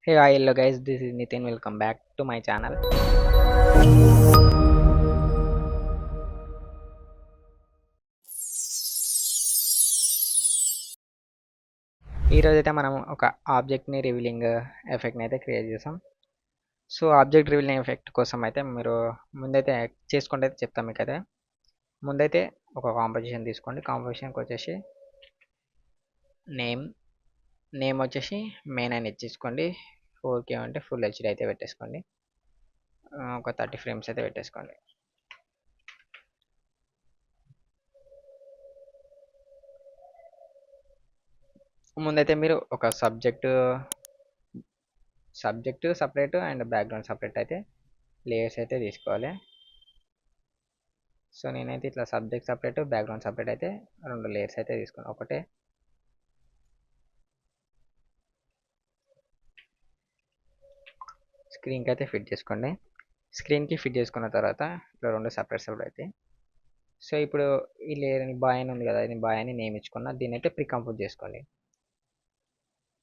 Hey, hi, hello guys, this is Nitin. Welcome back to my channel. ఈ రోజైతే మనం ఒక ఆబ్జెక్ట్ని రివీలింగ్ ఎఫెక్ట్ని అయితే క్రియేట్ చేసాం. సో ఆబ్జెక్ట్ రివీలింగ్ ఎఫెక్ట్ కోసం అయితే మీరు ముందైతే చేసుకుంటే అయితే చెప్తాం మీకు అయితే. ముందైతే ఒక కాంపోజిషన్ తీసుకోండి. కాంపోజిషన్కి వచ్చేసి నేమ్ నేమ్ వచ్చేసి మెయిన్ అని ఇచ్చేసుకోండి. 4K అంటే ఫుల్ హెచ్డి అయితే పెట్టేసుకోండి. ఒక 30 ఫ్రేమ్స్ అయితే పెట్టేసుకోండి. ముందైతే మీరు ఒక subject separate and background separate అయితే లేయర్స్ అయితే తీసుకోవాలి. సో నేనైతే ఇట్లా సబ్జెక్ట్ సపరేట్ బ్యాక్గ్రౌండ్ సపరేట్ అయితే 2 లేయర్స్ అయితే తీసుకున్నాను. ఒకటే స్క్రీన్కి అయితే ఫిట్ చేసుకోండి. స్క్రీన్కి ఫిట్ చేసుకున్న తర్వాత ఇట్లా 2 సపరేట్ అయితే. సో ఇప్పుడు ఈ లేయర్ని బాయ్ అని ఉంది కదా, ఇది బాయ్ అని నేమ్ ఇచ్చుకున్న. దీని అయితే ప్రికంపోజ్ చేసుకోండి.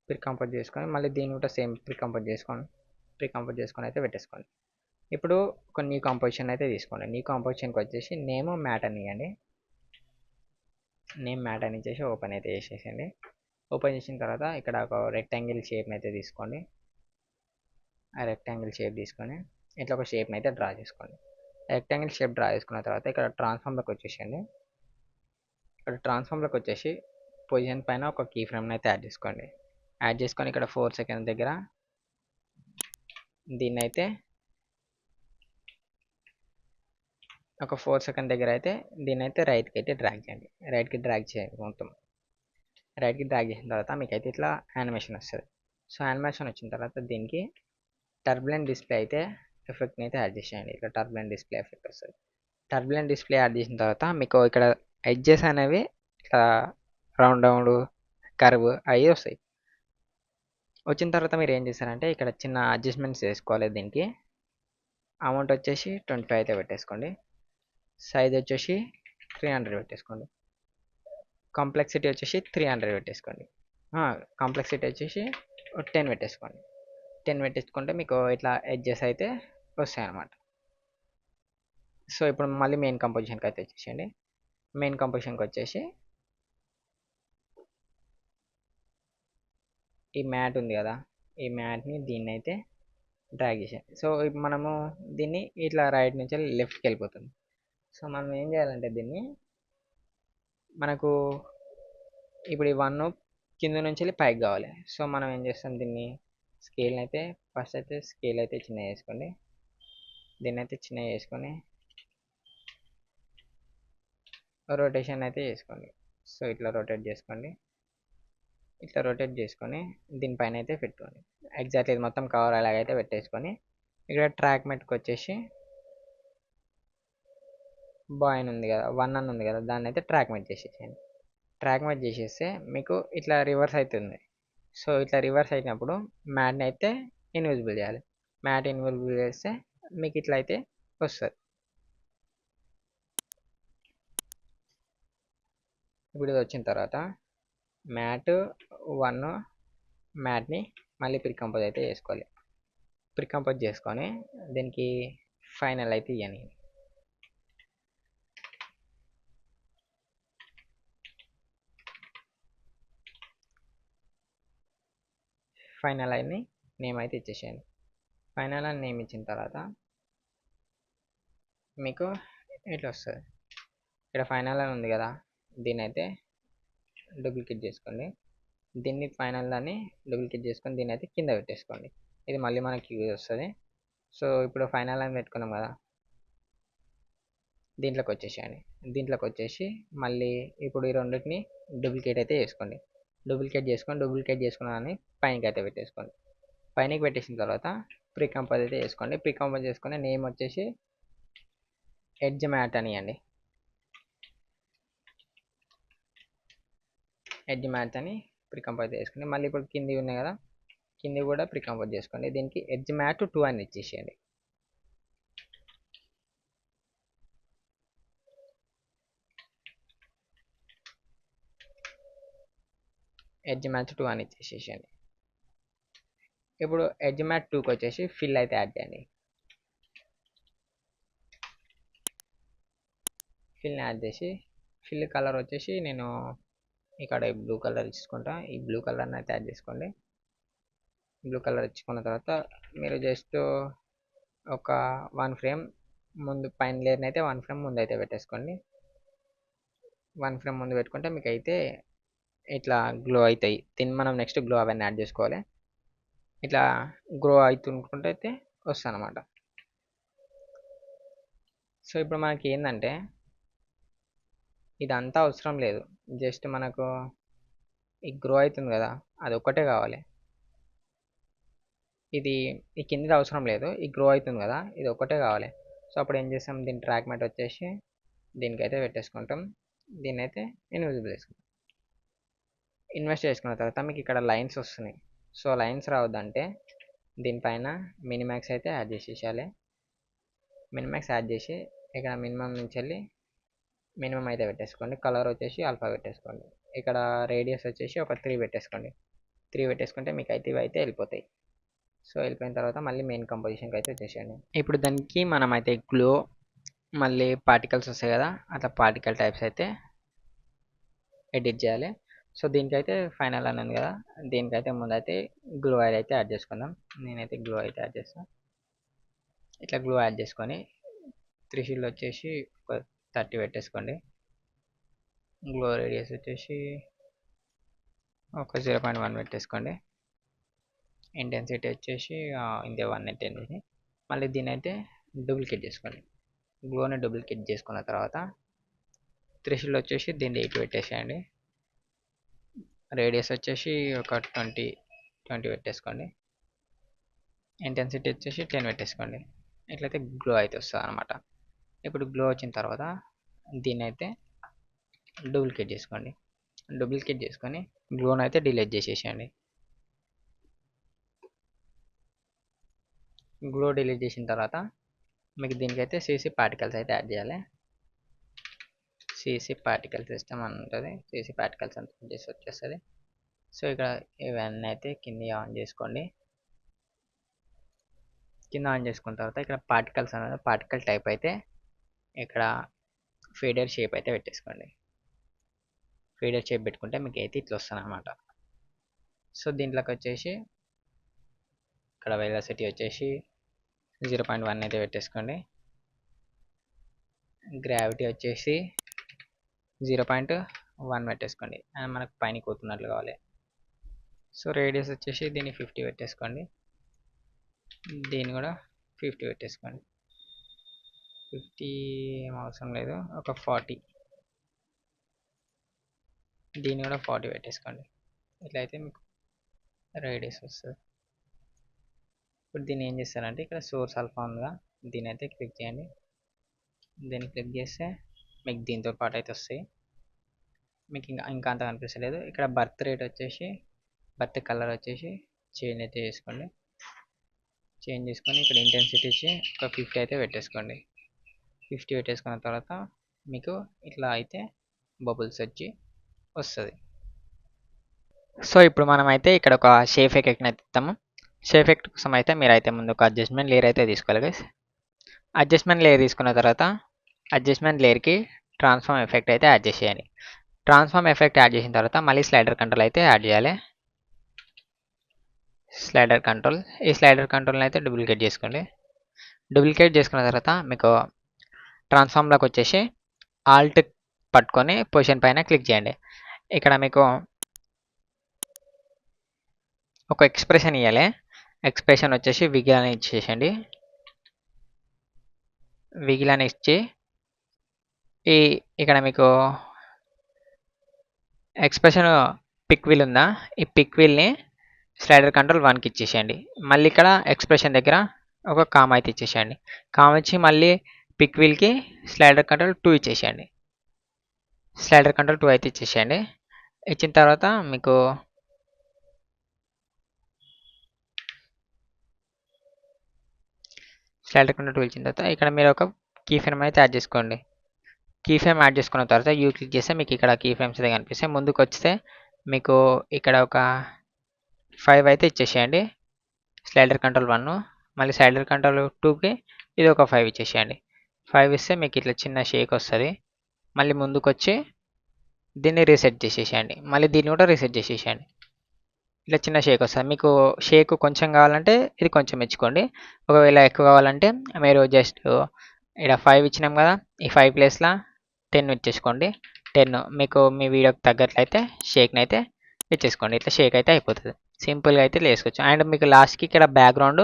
ప్రికంపోజ్ చేసుకొని మళ్ళీ దీన్ని కూడా సేమ్ ప్రికంపోజ్ చేసుకొని అయితే పెట్టేసుకోండి. ఇప్పుడు ఒక న్యూ కాంపోజిషన్ అయితే తీసుకోండి. న్యూ కాంపోజిషన్కి వచ్చేసి నేమ్ మ్యాట్ అని ఇవ్వండి. నేమ్ మ్యాట్ అని ఇచ్చేసి ఓపెన్ అయితే చేసేసండి. ఓపెన్ చేసిన తర్వాత ఇక్కడ ఒక రెక్టాంగిల్ షేప్ని అయితే తీసుకోండి. ఆ రెక్టాంగిల్ షేప్ తీసుకొని ఇట్లా ఒక షేప్ని అయితే డ్రా చేసుకోండి. రెక్టాంగిల్ షేప్ డ్రా చేసుకున్న తర్వాత ఇక్కడ ట్రాన్స్ఫార్మ్లోకి వచ్చేసండి. ఇక్కడ ట్రాన్స్ఫార్మ్లోకి వచ్చేసి పొజిషన్ పైన ఒక కీ ఫ్రేమ్ని అయితే యాడ్ చేసుకోండి. యాడ్ చేసుకొని ఇక్కడ 4 సెకండ్స్ దగ్గర దీన్ని అయితే ఒక 4 సెకండ్ దగ్గర అయితే దీన్ని అయితే రైట్కి అయితే డ్రాగ్ చేయండి. రైట్కి డ్రాగ్ చేయండి. మొత్తం రైట్కి డ్రాగ్ చేసిన తర్వాత మీకైతే ఇట్లా యానిమేషన్ వస్తుంది. సో యానిమేషన్ వచ్చిన తర్వాత దీనికి టర్బులెంట్ డిస్ప్లే అయితే ఎఫెక్ట్ని అయితే యాడ్ చేసేయండి. ఇక్కడ టర్బులెంట్ డిస్ప్లే ఎఫెక్ట్ వస్తుంది. టర్బులెంట్ డిస్ప్లే యాడ్ చేసిన తర్వాత మీకు ఇక్కడ ఎడ్జెస్ అనేవి ఇట్లా రౌండ్ కర్వ్ అవి వస్తాయి. వచ్చిన తర్వాత మీరు ఏం చేస్తారంటే ఇక్కడ చిన్న అడ్జస్ట్మెంట్స్ చేసుకోవాలి. దీనికి అమౌంట్ వచ్చేసి 25 అయితే పెట్టేసుకోండి. సైజ్ వచ్చేసి 300 పెట్టేసుకోండి. కాంప్లెక్సిటీ వచ్చేసి 300 పెట్టేసుకోండి. కాంప్లెక్సిటీ వచ్చేసి 10 పెట్టేసుకోండి. 10 పెట్టేసుకుంటే మీకు ఇట్లా ఎడ్జెస్ అయితే వస్తాయి అన్నమాట. సో ఇప్పుడు మళ్ళీ మెయిన్ కంపోజిషన్కి అయితే వచ్చేసేయండి. మెయిన్ కంపోజిషన్కి వచ్చేసి ఈ మ్యాట్ ఉంది కదా, ఈ మ్యాట్ని దీన్ని అయితే డ్రాగ్ చేసేయండి. సో ఇప్పుడు మనము దీన్ని ఇట్లా రైట్ నుంచి లెఫ్ట్కి వెళ్ళిపోతుంది. సో మనం ఏం చేయాలంటే దీన్ని మనకు ఇప్పుడు ఈ 1 కింద నుంచి వెళ్ళి పైకి కావాలి. సో మనం ఏం చేస్తాం, దీన్ని స్కేల్ని అయితే ఫస్ట్ అయితే స్కేల్ అయితే చిన్న చేసుకోండి. దీన్ని అయితే చిన్న చేసుకొని రొటేషన్ అయితే చేసుకోండి. సో ఇట్లా రొటేట్ చేసుకోండి. ఇట్లా రొటేట్ చేసుకొని దీనిపైన అయితే పెట్టుకోండి. ఎగ్జాక్ట్లీ ఇది మొత్తం కవర్ అలాగైతే పెట్టేసుకొని ఇక్కడ ట్రాక్ మెట్కి వచ్చేసి బాయ్ అని ఉంది కదా, 1 అని ఉంది కదా, దాన్ని అయితే ట్రాక్ మెట్ చేసేసేయండి. ట్రాక్ మెట్ చేసేస్తే మీకు ఇట్లా రివర్స్ అవుతుంది. సో ఇట్లా రివర్స్ అయినప్పుడు మ్యాట్ని అయితే ఇన్విజిబుల్ చేయాలి. మ్యాట్ ఇన్విజిబుల్ చేస్తే మీకు ఇట్లా అయితే వస్తుంది. ఇప్పుడు ఇది వచ్చిన తర్వాత మ్యాట్ 1 మ్యాట్ని మళ్ళీ ప్రికంపోజ్ అయితే చేసుకోవాలి. ప్రికంపోజ్ చేసుకొని దీనికి ఫైనల్ అయితే ఇవ్వని. ఫైనల్ అని నేమ్ అయితే ఇచ్చేసేయండి. ఫైనల్ అని నేమ్ ఇచ్చిన తర్వాత మీకు ఇట్లా వస్తుంది. ఇక్కడ ఫైనల్ అని ఉంది కదా, దీన్ని అయితే డూప్లికేట్ చేసుకోండి. దీన్ని ఫైనల్ అని డూప్లికేట్ చేసుకొని దీన్ని అయితే కింద పెట్టేసుకోండి. ఇది మళ్ళీ మనకి యూజ్ వస్తుంది. సో ఇప్పుడు ఫైనల్ అని పెట్టుకున్నాం కదా, దీంట్లోకి వచ్చేసేయండి. దీంట్లోకి వచ్చేసి మళ్ళీ ఇప్పుడు ఈ రెండింటిని డూప్లికేట్ అయితే చేసుకోండి. డూప్లికేట్ చేసుకున్నాను పైనకి అయితే పెట్టేసుకోండి. పైనకి పెట్టేసిన తర్వాత ప్రీకంపోజ్ అయితే చేసుకోండి. ప్రీకంపోజ్ చేసుకుని నేమ్ వచ్చేసి ఎడ్జ్ మ్యాట్ అని ఇవ్వండి. ఎడ్జ్ మ్యాట్ అని ప్రీకంపోజ్ చేసుకుని మళ్ళీ ఇప్పుడు కింది ఉన్నాయి కదా, కింది కూడా ప్రీకంపోజ్ చేసుకోండి. దీనికి ఎడ్జ్ మ్యాట్ 2 అని ఇచ్చేసేయండి. ఎడ్జ్ మ్యాచ్ 2 అని ఇచ్చేసేయండి. ఇప్పుడు ఎడ్జ్ మ్యాట్ 2కి వచ్చేసి ఫిల్ అయితే యాడ్ చేయండి. ఫిల్ని యాడ్ చేసి ఫిల్ కలర్ వచ్చేసి నేను ఇక్కడ బ్లూ కలర్ ఇచ్చుకుంటా. ఈ బ్లూ కలర్ని అయితే యాడ్ చేసుకోండి. బ్లూ కలర్ ఇచ్చుకున్న తర్వాత మీరు జస్ట్ ఒక 1 ఫ్రేమ్ ముందు పైన లేయర్ని అయితే 1 ఫ్రేమ్ ముందు అయితే పెట్టేసుకోండి. 1 ఫ్రేమ్ ముందు పెట్టుకుంటే మీకు అయితే ఇట్లా గ్లో అవుతాయి. దీన్ని మనం నెక్స్ట్ గ్లో అవన్నీ యాడ్ చేసుకోవాలి. ఇట్లా గ్రో అవుతుంటే అయితే వస్తుంది అనమాట. సో ఇప్పుడు మనకి ఏంటంటే ఇదంతా అవసరం లేదు. జస్ట్ మనకు ఈ గ్రో అవుతుంది కదా, అది ఒక్కటే కావాలి. ఇది ఈ కిందది అవసరం లేదు, ఈ గ్రో అవుతుంది కదా, ఇది ఒక్కటే కావాలి. సో అప్పుడు ఏం చేస్తాం, దీని ట్రాక్ మ్యాట్ వచ్చేసి దీనికైతే పెట్టేసుకుంటాం. దీన్ని అయితే ఇన్విజిబుల్ చేసుకుంటాం. ఇన్వెస్ట్ చేసుకున్న తర్వాత మీకు ఇక్కడ లైన్స్ వస్తున్నాయి. సో లైన్స్ రావద్దంటే దీనిపైన మినిమాక్స్ అయితే యాడ్ చేసేయాలి. మినిమాక్స్ యాడ్ చేసి ఇక్కడ మినిమం నుంచి వెళ్ళి మినిమం అయితే పెట్టేసుకోండి. కలర్ వచ్చేసి ఆల్ఫా పెట్టేసుకోండి. ఇక్కడ రేడియస్ వచ్చేసి ఒక 3 పెట్టేసుకోండి. 3 పెట్టేసుకుంటే మీకు అయితే ఇవి అయితే వెళ్ళిపోతాయి. సో వెళ్ళిపోయిన తర్వాత మళ్ళీ మెయిన్ కంపోజిషన్కి అయితే వచ్చేసేయండి. ఇప్పుడు దానికి మనం అయితే గ్లో మళ్ళీ పార్టికల్స్ వస్తాయి కదా, అట్లా పార్టికల్ టైప్స్ అయితే ఎడిట్ చేయాలి. సో దీనికైతే ఫైనల్ అన్నాను కదా, దీనికైతే ముందైతే గ్లో ఆయిల్ అయితే యాడ్ చేసుకుందాం. నేనైతే గ్లో అయితే యాడ్ చేస్తాను. ఇట్లా గ్లో యాడ్ చేసుకొని 3 షీల్డ్ వచ్చేసి ఒక 30 పెట్టేసుకోండి. గ్లో రేడియస్ వచ్చేసి ఒక 0.1 పెట్టేసుకోండి. ఇంటెన్సిటీ వచ్చేసి ఇంతే 1 అయితే. మళ్ళీ దీని అయితే డూప్లికేట్ చేసుకోండి. గ్లోని డూప్లికేట్ చేసుకున్న తర్వాత 3 షీల్డ్ వచ్చేసి దీన్ని 8 పెట్టేసేయండి. రేడియస్ వచ్చేసి ఒక 20 పెట్టేసుకోండి. ఇంటెన్సిటీ వచ్చేసి 10 పెట్టేసుకోండి. ఇట్లయితే గ్లో అయితే వస్తుంది అనమాట. ఇప్పుడు గ్లో వచ్చిన తర్వాత దీన్ని అయితే డూప్లికేట్ చేసుకోండి. డూప్లికేట్ చేసుకొని గ్లోని అయితే డిలీట్ చేసేసేయండి. గ్లో డిలీట్ చేసిన తర్వాత మీకు దీనికైతే CC పార్టికల్స్ అయితే యాడ్ చేయాలి. CC పార్టికల్ సిస్టమ్ అని ఉంటుంది. CC పార్టికల్స్ అంతా చేసి వచ్చేస్తుంది. సో ఇక్కడ ఇవన్నీ అయితే కింద ఆన్ చేసుకోండి. కింద ఆన్ చేసుకున్న తర్వాత ఇక్కడ పార్టికల్స్ అనేది పార్టికల్ టైప్ అయితే ఇక్కడ ఫీడర్ షేప్ అయితే పెట్టేసుకోండి. ఫీడర్ షేప్ పెట్టుకుంటే మీకు అయితే ఇట్లా వస్తుంది అనమాట. సో దీంట్లోకి వచ్చేసి ఇక్కడ వెలాసిటీ వచ్చేసి 0.1 అయితే పెట్టేసుకోండి. గ్రావిటీ వచ్చేసి 0.1 పెట్టేసుకోండి. మనకు పైన కూతున్నట్లు కావాలి. సో రేడియస్ వచ్చేసి దీన్ని 50 పెట్టేసుకోండి. దీన్ని కూడా 50 పెట్టేసుకోండి. 50 ఏం అవసరం లేదు, ఒక 40. దీన్ని కూడా 40 పెట్టేసుకోండి. ఇట్లయితే మీకు రేడియస్ వస్తుంది. ఇప్పుడు దీన్ని ఏం చేస్తారంటే ఇక్కడ సోర్స్ ఆల్ఫా ఉందిగా, దీని అయితే క్లిక్ చేయండి. దీన్ని క్లిక్ చేస్తే మీకు దీంతో పాటు అయితే వస్తాయి. మీకు ఇంకా అంత కనిపిస్తలేదు. ఇక్కడ బర్త్ రేట్ వచ్చేసి బర్త్ కలర్ వచ్చేసి చేంజ్ అయితే చేసుకోండి. చేంజ్ చేసుకొని ఇక్కడ ఇంటెన్సిటీ ఇచ్చి ఒక 50 అయితే పెట్టేసుకోండి. 50 పెట్టేసుకున్న తర్వాత మీకు ఇట్లా అయితే బబుల్స్ వచ్చి వస్తుంది. సో ఇప్పుడు మనం అయితే ఇక్కడ ఒక షేప్ ఎఫెక్ట్ని అయితే ఇస్తాము. షేప్ ఎఫెక్ట్ కోసం అయితే మీరైతే ముందు ఒక అడ్జస్ట్మెంట్ లేయర్ అయితే తీసుకోవాలి గైస్. అడ్జస్ట్మెంట్ లేయర్ తీసుకున్న తర్వాత అడ్జస్ట్మెంట్ లేయర్కి ట్రాన్స్ఫార్మ్ ఎఫెక్ట్ అయితే యాడ్ చేసేయండి. ట్రాన్స్ఫార్మ్ ఎఫెక్ట్ యాడ్ చేసిన తర్వాత మళ్ళీ స్లైడర్ కంట్రోల్ అయితే యాడ్ చేయాలి. స్లైడర్ కంట్రోల్, ఈ స్లైడర్ కంట్రోల్ని అయితే డూప్లికేట్ చేసుకోండి. డూప్లికేట్ చేసుకున్న తర్వాత మీకు ట్రాన్స్ఫార్మ్లోకి వచ్చేసి ఆల్ట్ పట్టుకొని పొజిషన్ పైన క్లిక్ చేయండి. ఇక్కడ మీకు ఒక ఎక్స్ప్రెషన్ ఇవ్వాలి. ఎక్స్ప్రెషన్ వచ్చేసి విగిల్ అని ఇచ్చేసండి. విగిల్ అని ఇచ్చి ఇక్కడ మీకు ఎక్స్ప్రెషన్ పిక్ వీల్ ఉందా, ఈ పిక్ వీల్ని స్లైడర్ కంట్రోల్ 1కి ఇచ్చేసేయండి. మళ్ళీ ఇక్కడ ఎక్స్ప్రెషన్ దగ్గర ఒక కామ్ అయితే ఇచ్చేసేయండి. కామ్ ఇచ్చి మళ్ళీ పిక్ వీల్కి స్లైడర్ కంట్రోల్ 2 ఇచ్చేసేయండి. స్లైడర్ కంట్రోల్ 2 అయితే ఇచ్చేసేయండి. ఇచ్చిన తర్వాత మీకు స్లైడర్ కంట్రోల్ 2 ఇచ్చిన తర్వాత ఇక్కడ మీరు ఒక కీ ఫ్రేమ్ అయితే యాడ్ చేసుకోండి. కీ ఫ్రేమ్ యాడ్ చేసుకున్న తర్వాత యూ క్లిక్ చేస్తే మీకు ఇక్కడ కీ ఫ్రేమ్స్ అయితే కనిపిస్తాయి. ముందుకు వస్తే మీకు ఇక్కడ ఒక 5 అయితే ఇచ్చేసేయండి. స్లైడర్ కంట్రోల్ 1, మళ్ళీ స్లైడర్ కంట్రోల్ 2కి ఇది ఒక 5 ఇచ్చేసేయండి. 5 ఇస్తే మీకు ఇట్లా చిన్న షేక్ వస్తుంది. మళ్ళీ ముందుకొచ్చి దీన్ని రీసెట్ చేసేసేయండి. మళ్ళీ దీన్ని కూడా రీసెట్ చేసేసేయండి. ఇట్లా చిన్న షేక్ వస్తుంది. మీకు షేక్ కొంచెం కావాలంటే ఇది కొంచెం ఇచ్చుకోండి. ఒకవేళ ఎక్కువ కావాలంటే మీరు జస్ట్ ఇక్కడ 5 ఇచ్చినాం కదా, ఈ 5 ప్లేస్లో 10 ఇచ్చేసుకోండి. 10 మీకు మీ వీడియోకి తగ్గట్లయితే షేక్ని అయితే ఇచ్చేసుకోండి. ఇట్లా షేక్ అయితే అయిపోతుంది. సింపుల్గా అయితే వేసుకోవచ్చు. అండ్ మీకు లాస్ట్కి ఇక్కడ బ్యాక్గ్రౌండ్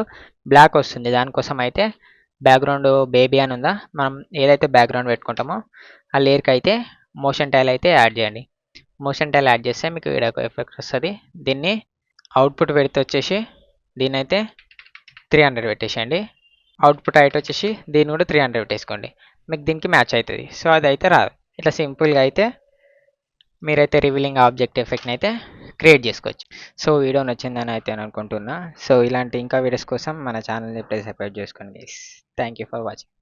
బ్లాక్ వస్తుంది. దానికోసం అయితే బ్యాక్గ్రౌండ్ బేబీ అని ఉందా, మనం ఏదైతే బ్యాక్గ్రౌండ్ పెట్టుకుంటామో ఆ లేయర్కి అయితే మోషన్ టైల్ అయితే యాడ్ చేయండి. మోషన్ టైల్ యాడ్ చేస్తే మీకు ఇక్కడ ఒక ఎఫెక్ట్ వస్తుంది. దీన్ని అవుట్పుట్ పెడితే వచ్చేసి దీన్ని అయితే 300 పెట్టేసేయండి. అవుట్పుట్ హైట్ వచ్చేసి దీన్ని కూడా 300 పెట్టేసుకోండి. మీకు దీనికి మ్యాచ్ అవుతుంది. సో అది అయితే రాదు. ఇట్లా సింపుల్గా అయితే మీరైతే రివీలింగ్ ఆబ్జెక్ట్ ఎఫెక్ట్ని అయితే క్రియేట్ చేసుకోవచ్చు. సో వీడియో నచ్చిందని అయితే నేను అనుకుంటున్నా. సో ఇలాంటి ఇంకా వీడియోస్ కోసం మన ఛానల్ని ప్లీజ్ సబ్స్క్రైబ్ చేసుకోండి. Thank you for watching.